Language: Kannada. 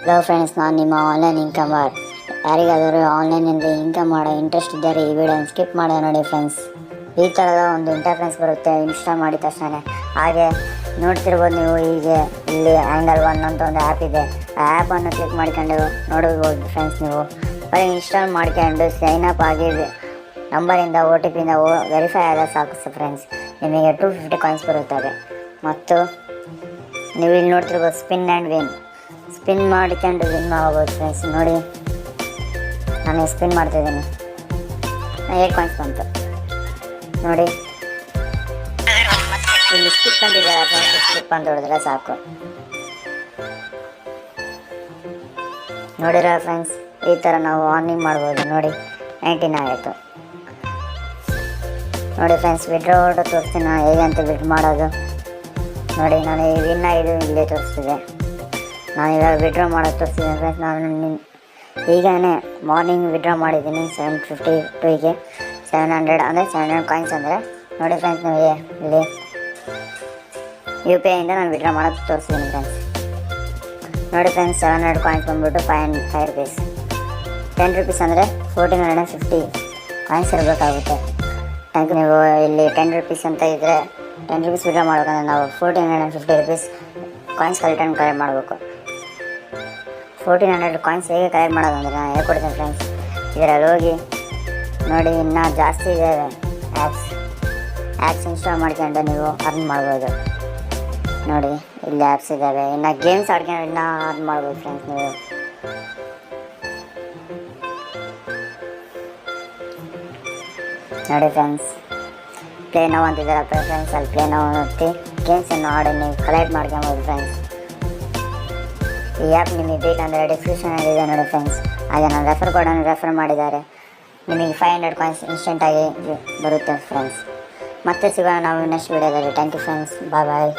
ಹಲೋ ಫ್ರೆಂಡ್ಸ್, ನಾನು ನಿಮ್ಮ ಆನ್ಲೈನ್ ಇನ್ಕಮರ್. ಯಾರಿಗಾದರೂ ಆನ್ಲೈನಲ್ಲಿ ಇನ್ಕಮ್ ಮಾಡೋ ಇಂಟ್ರೆಸ್ಟ್ ಇದ್ದರೆ ಈ ವಿಡಿಯೋನ ಸ್ಕಿಪ್ ಮಾಡೋ ನೋಡಿ ಫ್ರೆಂಡ್ಸ್. ಈ ಥರದ ಒಂದು ಇಂಟರ್ಫೇಸ್ ಬರುತ್ತೆ ಇನ್ಸ್ಟಾಲ್ ಮಾಡಿದ ತಕ್ಷಣ. ಹಾಗೆ ನೋಡ್ತಿರ್ಬೋದು ನೀವು, ಹೀಗೆ ಇಲ್ಲಿ ಆ್ಯಂಗಲ್ ಒನ್ ಅಂತ ಒಂದು ಆ್ಯಪ್ ಇದೆ. ಆ ಆ್ಯಪನ್ನು ಕ್ಲಿಕ್ ಮಾಡ್ಕೊಂಡು ನೋಡ್ಬೋದು ಫ್ರೆಂಡ್ಸ್. ನೀವು ಬರೀ ಇನ್ಸ್ಟಾಲ್ ಮಾಡ್ಕೊಂಡು ಸೈನ್ ಅಪ್ ಆಗಿದೆ ನಂಬರಿಂದ OTP ವೆರಿಫೈ ಆದ ಸಾಕು ಫ್ರೆಂಡ್ಸ್. ನಿಮಗೆ 250 ಕಾಯಿನ್ಸ್ ಬರುತ್ತವೆ. ಮತ್ತು ನೀವು ಇಲ್ಲಿ ನೋಡ್ತಿರ್ಬೋದು ಸ್ಪಿನ್ ಆ್ಯಂಡ್ ವಿನ್. ಸ್ಪಿನ್ ಮಾಡ್ಕೊಂಡು ವಿನ್ ಮಾಡ್ಬೋದು ಫ್ರೆಂಡ್ಸ್. ನೋಡಿ, ನಾನು ಸ್ಪಿನ್ ಮಾಡ್ತಿದ್ದೀನಿ, 8 ಕಾಯಿನ್ಸ್ ಬಂತು. ನೋಡಿ, ಇಲ್ಲಿ ಸ್ಕಿಪ್ ಅಂತಿದ್ದಾರೆ ಫ್ರೆಂಡ್ಸ್. ಸ್ಕಿಪ್ ಅಂತ ಹೊಡೆದ್ರೆ ಸಾಕು. ನೋಡಿರ ಫ್ರೆಂಡ್ಸ್, ಈ ಥರ ನಾವು ಆರ್ನಿಂಗ್ ಮಾಡ್ಬೋದು. ನೋಡಿ, 19 ಆಯಿತು. ನೋಡಿ ಫ್ರೆಂಡ್ಸ್, ವಿಡ್ರಾ ತೋರಿಸ್ತೀನಿ ನಾನು ಹೇಗೆ ಅಂತ ವಿಡ್ ಮಾಡೋದು. ನೋಡಿ, ನಾನು ವಿನ್ ಆಗಿದ್ದು ಇಲ್ಲೇ ತೋರಿಸ್ತಿದೆ. ನಾನು ಇವಾಗ ವಿಡ್ರಾ ಮಾಡೋದು ತೋರಿಸ್ತಿದ್ದೀನಿ ಫ್ರೆಂಡ್ಸ್. ನಾನು ಈಗಲೇ ಮಾರ್ನಿಂಗ್ ವಿಡ್ರಾ ಮಾಡಿದ್ದೀನಿ 752ಗೆ 700 ಅಂದರೆ 700 ಕಾಯಿನ್ಸ್ ಅಂದರೆ. ನೋಡಿ ಫ್ರೆಂಡ್ಸ್, ನಿಮಗೆ ಇಲ್ಲಿ UPIಯಿಂದ ನಾನು ವಿಡ್ರಾ ಮಾಡೋದು ತೋರಿಸ್ತೀನಿ ಫ್ರೆಂಡ್ಸ್. ನೋಡಿ ಫ್ರೆಂಡ್ಸ್, 700 ಕಾಯಿನ್ಸ್ ಬಂದುಬಿಟ್ಟು 5 ರೂಪೀಸ್. 10 ರೂಪೀಸ್ ಅಂದರೆ 1450 ಕಾಯಿನ್ಸ್ ಇರಬೇಕಾಗುತ್ತೆ. ಟ್ಯಾಂಕ್ ನೀವು ಇಲ್ಲಿ 10 ರೂಪೀಸ್ ಅಂತ ಇದ್ದರೆ 10 ರೂಪೀಸ್ ವಿಡ್ರಾ ಮಾಡ್ಬೇಕಂದ್ರೆ ನಾವು 1450 ರೂಪೀಸ್ ಕಾಯಿನ್ಸ್ ಕಲೆಕ್ಟ್ ಮಾಡಬೇಕು. 1400 ಕಾಯಿನ್ಸ್ ಹೇಗೆ ಕಲೆಕ್ಟ್ ಮಾಡೋದು ಅಂದರೆ ನಾನು ಹೇಳ್ಕೊಡ್ತೀನಿ ಫ್ರೆಂಡ್ಸ್. ಇದರಲ್ಲಿ ಹೋಗಿ ನೋಡಿ, ಇನ್ನೂ ಜಾಸ್ತಿ ಇದೆ ಆ್ಯಪ್ಸ್ ಇನ್ಸ್ಟಾಲ್ ಮಾಡ್ಕೊಂಡು ನೀವು ಅರ್ನ್ ಮಾಡ್ಬೋದು. ನೋಡಿ, ಇಲ್ಲಿ ಆ್ಯಪ್ಸ್ ಇದ್ದಾವೆ. ಇನ್ನು ಗೇಮ್ಸ್ ಆಡ್ಕೊಂಡು ಇನ್ನೂ ಅರ್ನ್ ಮಾಡ್ಬೋದು ಫ್ರೆಂಡ್ಸ್. ನೀವು ನೋಡಿ ಫ್ರೆಂಡ್ಸ್, ಪ್ಲೇ ನಾವು ಅಂತಿದ್ದಾರೆ ಫ್ರೆಂಡ್ಸ್. ಅಲ್ಲಿ ಪ್ಲೇ ನಾವು ಒತ್ತಿ ಗೇಮ್ಸನ್ನು ಆಡಿ ನೀವು ಕಲೆಕ್ಟ್ ಮಾಡ್ಕೊಬೋದು ಫ್ರೆಂಡ್ಸ್. ಈ ಆ್ಯಪ್ ನಿಮಗೆ ಬೇಕಂದರೆ ಡಿಸ್ಕ್ರಿಪ್ಷನಲ್ಲಿದೆ ನೋಡಿ ಫ್ರೆಂಡ್ಸ್. ಹಾಗೆ ನಾನು ರೆಫರ್ ಕೋಡನ್ನು ರೆಫರ್ ಮಾಡಿದ್ದಾರೆ. ನಿಮಗೆ 500 ಕಾಯಿನ್ಸ್ ಇನ್ಸ್ಟೆಂಟಾಗಿ ಬರುತ್ತೆ ಫ್ರೆಂಡ್ಸ್. ಮತ್ತೆ ಸಿಗೋಣ ನಾವು ನೆಕ್ಸ್ಟ್ ವೀಡಿಯೋದಲ್ಲಿ. Thank you friends, bye.